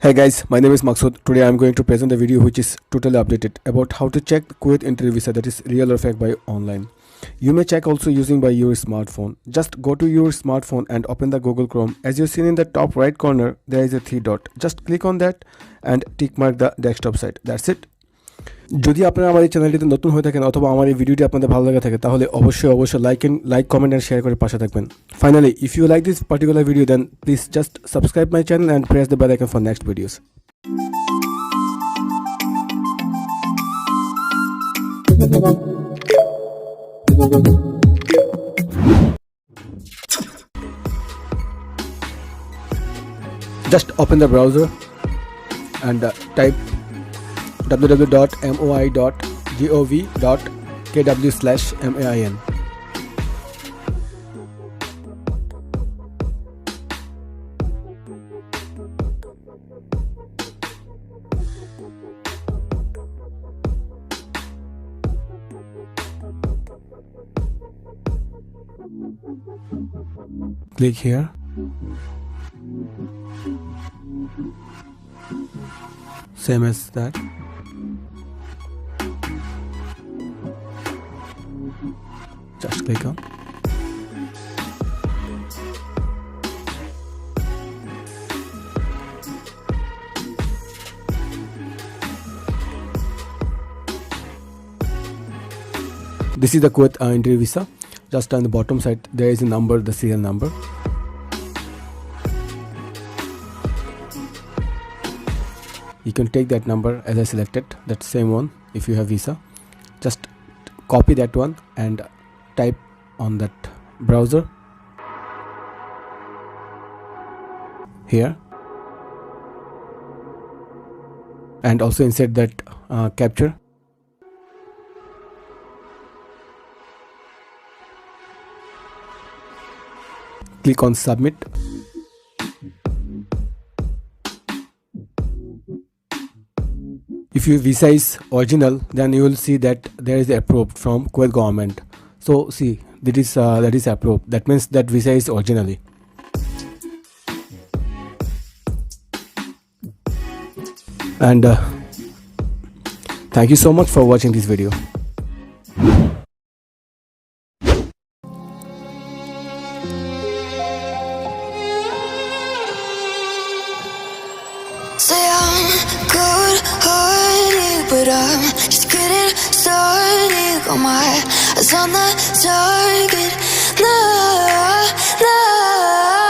Hey guys, my name is Maksud. Today I am going to present a video which is totally updated about how to check Kuwait entry visa, that is real or fake, by online. You may check also using by your smartphone. Just go to your smartphone and open the Google Chrome. As you see in the top right corner, there is a three dot. Just click on that and tick mark the desktop site. That's it. যদি আপনারা আমার এই চ্যানেলটিতে নতুন হয়ে থাকেন অথবা আমার এই ভিডিওটি আপনাদের ভালো লাগে থাকে তাহলে অবশ্যই লাইক কমেন্ট এন্ড শেয়ার করে পাশে থাকবেন। Finally, if you like this particular video, then please just subscribe my channel and press the bell icon for next videos. Just open the browser and type www.moi.gov.kw/main. Click here. Same as that. Just click on. This is the Kuwait entry visa. Just on the bottom side there is a number, the serial number. You can take that number as I selected, that same one. If you have visa, just copy that one and type on that browser here, and also insert that capture. Click on submit. If your visa is original, then you will see that there is approved from Kuwait government. So see, that is approved. That means that visa is originally. And thank you so much for watching this video. Say I'm good-hearted, but I'm just getting started. Got my eyes on the target. Nah, nah.